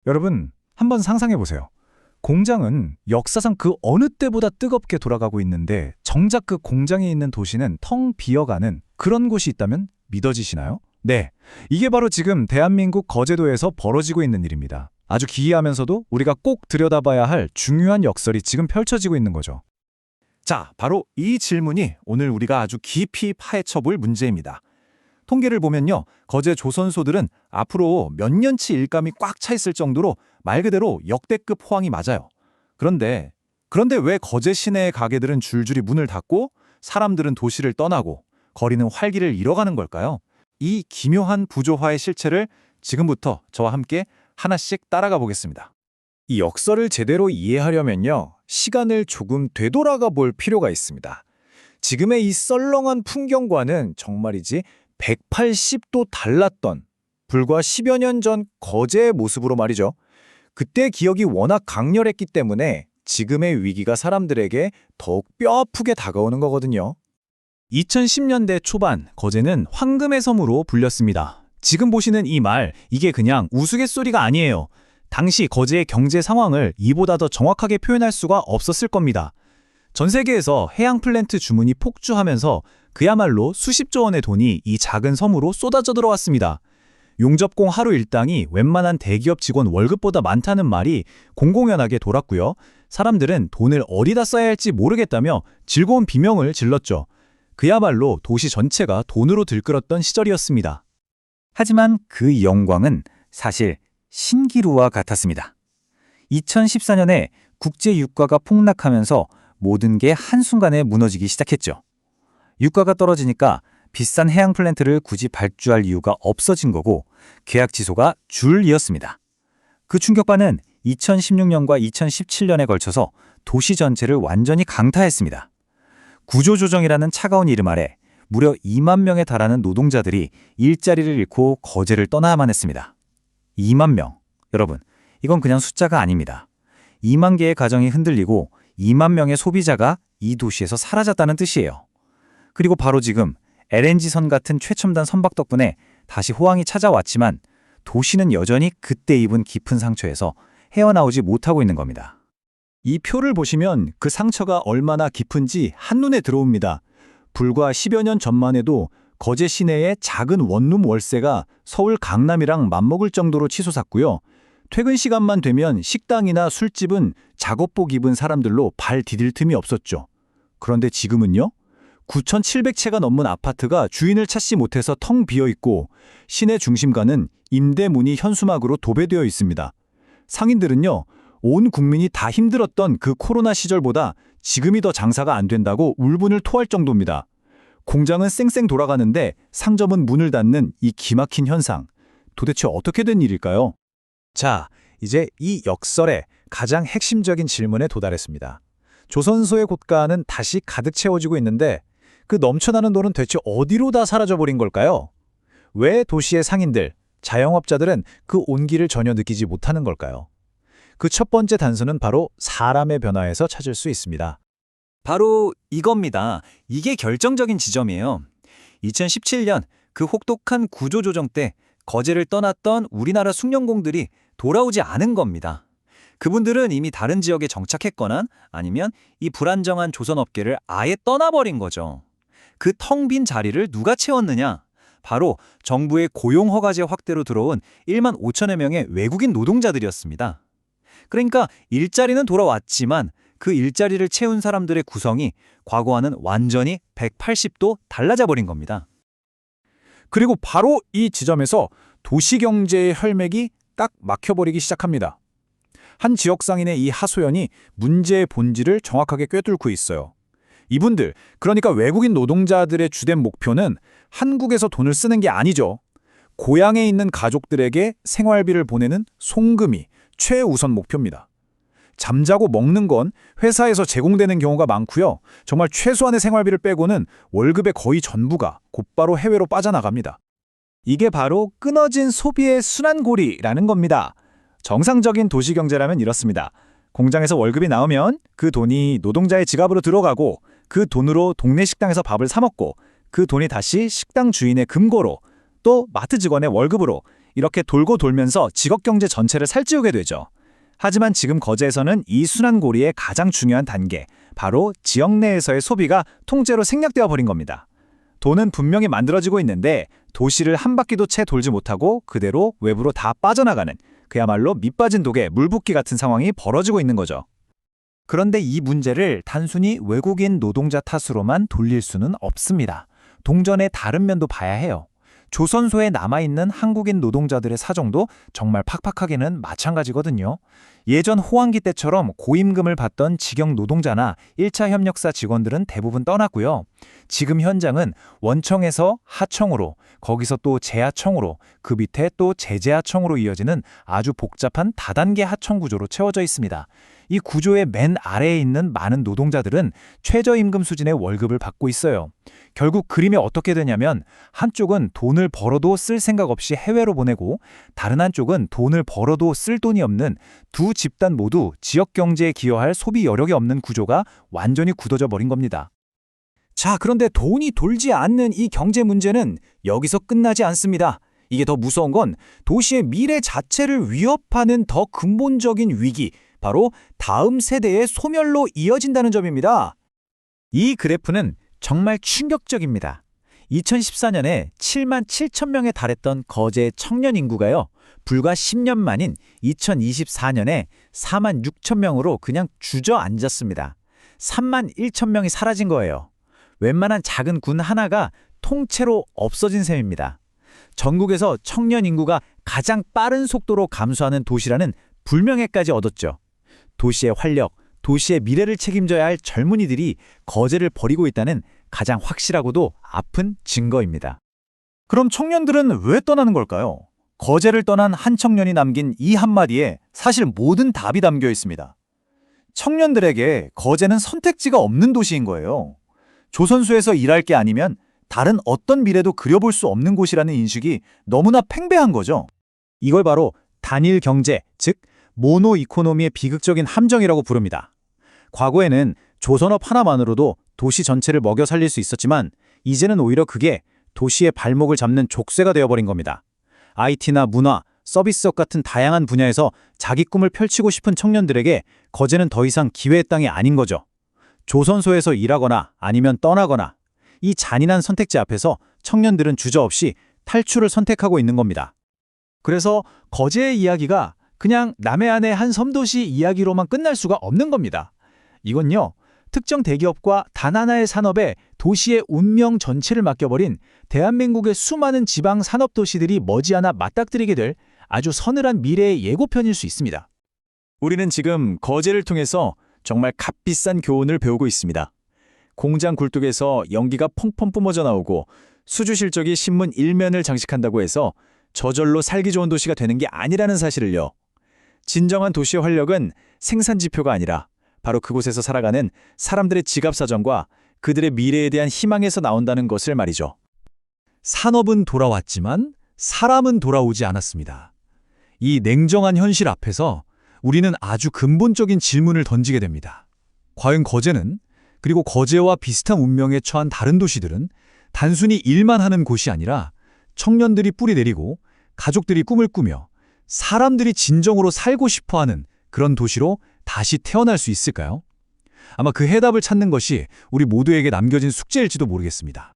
여러분, 한번 상상해 보세요. 공장은 역사상 그 어느 때보다 뜨겁게 돌아가고 있는데 정작 그 공장이 있는 도시는 텅 비어가는 그런 곳이 있다면 믿어지시나요? 네, 이게 바로 지금 대한민국 거제도에서 벌어지고 있는 일입니다. 아주 기이하면서도 우리가 꼭 들여다봐야 할 중요한 역설이 지금 펼쳐지고 있는 거죠. 자, 바로 이 질문이 오늘 우리가 아주 깊이 파헤쳐 볼 문제입니다. 통계를 보면요, 거제 조선소들은 앞으로 몇 년치 일감이 꽉 차 있을 정도로 말 그대로 역대급 호황이 맞아요. 그런데 왜 거제 시내의 가게들은 줄줄이 문을 닫고 사람들은 도시를 떠나고 거리는 활기를 잃어가는 걸까요? 이 기묘한 부조화의 실체를 지금부터 저와 함께 하나씩 따라가 보겠습니다. 이 역설을 제대로 이해하려면요, 시간을 조금 되돌아가 볼 필요가 있습니다. 지금의 이 썰렁한 풍경과는 정말이지 180도 달랐던 불과 10여 년 전 거제의 모습으로 말이죠. 그때 기억이 워낙 강렬했기 때문에 지금의 위기가 사람들에게 더욱 뼈아프게 다가오는 거거든요. 2010년대 초반 거제는 황금의 섬으로 불렸습니다. 지금 보시는 이 말, 이게 그냥 우스갯소리가 아니에요. 당시 거제의 경제 상황을 이보다 더 정확하게 표현할 수가 없었을 겁니다. 전 세계에서 해양 플랜트 주문이 폭주하면서 그야말로 수십조 원의 돈이 이 작은 섬으로 쏟아져 들어왔습니다. 용접공 하루 일당이 웬만한 대기업 직원 월급보다 많다는 말이 공공연하게 돌았고요. 사람들은 돈을 어디다 써야 할지 모르겠다며 즐거운 비명을 질렀죠. 그야말로 도시 전체가 돈으로 들끓었던 시절이었습니다. 하지만 그 영광은 사실 신기루와 같았습니다. 2014년에 국제 유가가 폭락하면서 모든 게 한순간에 무너지기 시작했죠. 유가가 떨어지니까 비싼 해양 플랜트를 굳이 발주할 이유가 없어진 거고 계약 취소가 줄이었습니다. 그 충격파는 2016년과 2017년에 걸쳐서 도시 전체를 완전히 강타했습니다. 구조조정이라는 차가운 이름 아래 무려 2만 명에 달하는 노동자들이 일자리를 잃고 거제를 떠나야만 했습니다. 2만 명. 여러분, 이건 그냥 숫자가 아닙니다. 2만 개의 가정이 흔들리고 2만 명의 소비자가 이 도시에서 사라졌다는 뜻이에요. 그리고 바로 지금 LNG선 같은 최첨단 선박 덕분에 다시 호황이 찾아왔지만 도시는 여전히 그때 입은 깊은 상처에서 헤어나오지 못하고 있는 겁니다. 이 표를 보시면 그 상처가 얼마나 깊은지 한눈에 들어옵니다. 불과 10여 년 전만 해도 거제 시내의 작은 원룸 월세가 서울 강남이랑 맞먹을 정도로 치솟았고요. 퇴근 시간만 되면 식당이나 술집은 작업복 입은 사람들로 발 디딜 틈이 없었죠. 그런데 지금은요? 9,700채가 넘는 아파트가 주인을 찾지 못해서 텅 비어 있고 시내 중심가는 임대 문이 현수막으로 도배되어 있습니다. 상인들은요, 온 국민이 다 힘들었던 그 코로나 시절보다 지금이 더 장사가 안 된다고 울분을 토할 정도입니다. 공장은 쌩쌩 돌아가는데 상점은 문을 닫는 이 기막힌 현상. 도대체 어떻게 된 일일까요? 자, 이제 이 역설의 가장 핵심적인 질문에 도달했습니다. 조선소의 고가는 다시 가득 채워지고 있는데 그 넘쳐나는 돈은 대체 어디로 다 사라져버린 걸까요? 왜 도시의 상인들, 자영업자들은 그 온기를 전혀 느끼지 못하는 걸까요? 그 첫 번째 단서는 바로 사람의 변화에서 찾을 수 있습니다. 바로 이겁니다. 이게 결정적인 지점이에요. 2017년 그 혹독한 구조조정 때 거제를 떠났던 우리나라 숭늉공들이 돌아오지 않은 겁니다. 그분들은 이미 다른 지역에 정착했거나 아니면 이 불안정한 조선업계를 아예 떠나버린 거죠. 그 텅 빈 자리를 누가 채웠느냐? 바로 정부의 고용허가제 확대로 들어온 1만 5천여 명의 외국인 노동자들이었습니다. 그러니까 일자리는 돌아왔지만 그 일자리를 채운 사람들의 구성이 과거와는 완전히 180도 달라져 버린 겁니다. 그리고 바로 이 지점에서 도시경제의 혈맥이 딱 막혀버리기 시작합니다. 한 지역 상인의 이 하소연이 문제의 본질을 정확하게 꿰뚫고 있어요. 이분들, 그러니까 외국인 노동자들의 주된 목표는 한국에서 돈을 쓰는 게 아니죠. 고향에 있는 가족들에게 생활비를 보내는 송금이 최우선 목표입니다. 잠자고 먹는 건 회사에서 제공되는 경우가 많고요. 정말 최소한의 생활비를 빼고는 월급의 거의 전부가 곧바로 해외로 빠져나갑니다. 이게 바로 끊어진 소비의 순환고리라는 겁니다. 정상적인 도시경제라면 이렇습니다. 공장에서 월급이 나오면 그 돈이 노동자의 지갑으로 들어가고 그 돈으로 동네 식당에서 밥을 사 먹고 그 돈이 다시 식당 주인의 금고로 또 마트 직원의 월급으로 이렇게 돌고 돌면서 지역경제 전체를 살찌우게 되죠. 하지만 지금 거제에서는 이 순환고리의 가장 중요한 단계, 바로 지역 내에서의 소비가 통째로 생략되어 버린 겁니다. 돈은 분명히 만들어지고 있는데 도시를 한 바퀴도 채 돌지 못하고 그대로 외부로 다 빠져나가는, 그야말로 밑빠진 독에 물 붓기 같은 상황이 벌어지고 있는 거죠. 그런데 이 문제를 단순히 외국인 노동자 탓으로만 돌릴 수는 없습니다. 동전의 다른 면도 봐야 해요. 조선소에 남아있는 한국인 노동자들의 사정도 정말 팍팍하기는 마찬가지거든요. 예전 호황기 때처럼 고임금을 받던 직영 노동자나 1차 협력사 직원들은 대부분 떠났고요. 지금 현장은 원청에서 하청으로, 거기서 또 재하청으로, 그 밑에 또 재재하청으로 이어지는 아주 복잡한 다단계 하청 구조로 채워져 있습니다. 이 구조의 맨 아래에 있는 많은 노동자들은 최저임금 수준의 월급을 받고 있어요. 결국 그림이 어떻게 되냐면 한쪽은 돈을 벌어도 쓸 생각 없이 해외로 보내고 다른 한쪽은 돈을 벌어도 쓸 돈이 없는 두 집단 모두 지역 경제에 기여할 소비 여력이 없는 구조가 완전히 굳어져 버린 겁니다. 자, 그런데 돈이 돌지 않는 이 경제 문제는 여기서 끝나지 않습니다. 이게 더 무서운 건 도시의 미래 자체를 위협하는 더 근본적인 위기, 바로 다음 세대의 소멸로 이어진다는 점입니다. 이 그래프는 정말 충격적입니다. 2014년에 7만 7천 명에 달했던 거제 청년 인구가요, 불과 10년 만인 2024년에 4만 6천 명으로 그냥 주저앉았습니다. 3만 1천 명이 사라진 거예요. 웬만한 작은 군 하나가 통째로 없어진 셈입니다. 전국에서 청년 인구가 가장 빠른 속도로 감소하는 도시라는 불명예까지 얻었죠. 도시의 활력, 도시의 미래를 책임져야 할 젊은이들이 거제를 버리고 있다는 가장 확실하고도 아픈 증거입니다. 그럼 청년들은 왜 떠나는 걸까요? 거제를 떠난 한 청년이 남긴 이 한마디에 사실 모든 답이 담겨 있습니다. 청년들에게 거제는 선택지가 없는 도시인 거예요. 조선소에서 일할 게 아니면 다른 어떤 미래도 그려볼 수 없는 곳이라는 인식이 너무나 팽배한 거죠. 이걸 바로 단일 경제, 즉 모노 이코노미의 비극적인 함정이라고 부릅니다. 과거에는 조선업 하나만으로도 도시 전체를 먹여 살릴 수 있었지만 이제는 오히려 그게 도시의 발목을 잡는 족쇄가 되어버린 겁니다. IT나 문화, 서비스업 같은 다양한 분야에서 자기 꿈을 펼치고 싶은 청년들에게 거제는 더 이상 기회의 땅이 아닌 거죠. 조선소에서 일하거나 아니면 떠나거나, 이 잔인한 선택지 앞에서 청년들은 주저없이 탈출을 선택하고 있는 겁니다. 그래서 거제의 이야기가 그냥 남해안의 한 섬도시 이야기로만 끝날 수가 없는 겁니다. 이건요, 특정 대기업과 단 하나의 산업에 도시의 운명 전체를 맡겨버린 대한민국의 수많은 지방 산업도시들이 머지않아 맞닥뜨리게 될 아주 서늘한 미래의 예고편일 수 있습니다. 우리는 지금 거제를 통해서 정말 값비싼 교훈을 배우고 있습니다. 공장 굴뚝에서 연기가 펑펑 뿜어져 나오고 수주 실적이 신문 1면을 장식한다고 해서 저절로 살기 좋은 도시가 되는 게 아니라는 사실을요. 진정한 도시의 활력은 생산 지표가 아니라 바로 그곳에서 살아가는 사람들의 지갑 사정과 그들의 미래에 대한 희망에서 나온다는 것을 말이죠. 산업은 돌아왔지만 사람은 돌아오지 않았습니다. 이 냉정한 현실 앞에서 우리는 아주 근본적인 질문을 던지게 됩니다. 과연 거제는, 그리고 거제와 비슷한 운명에 처한 다른 도시들은 단순히 일만 하는 곳이 아니라 청년들이 뿌리 내리고 가족들이 꿈을 꾸며 사람들이 진정으로 살고 싶어하는 그런 도시로 다시 태어날 수 있을까요? 아마 그 해답을 찾는 것이 우리 모두에게 남겨진 숙제일지도 모르겠습니다.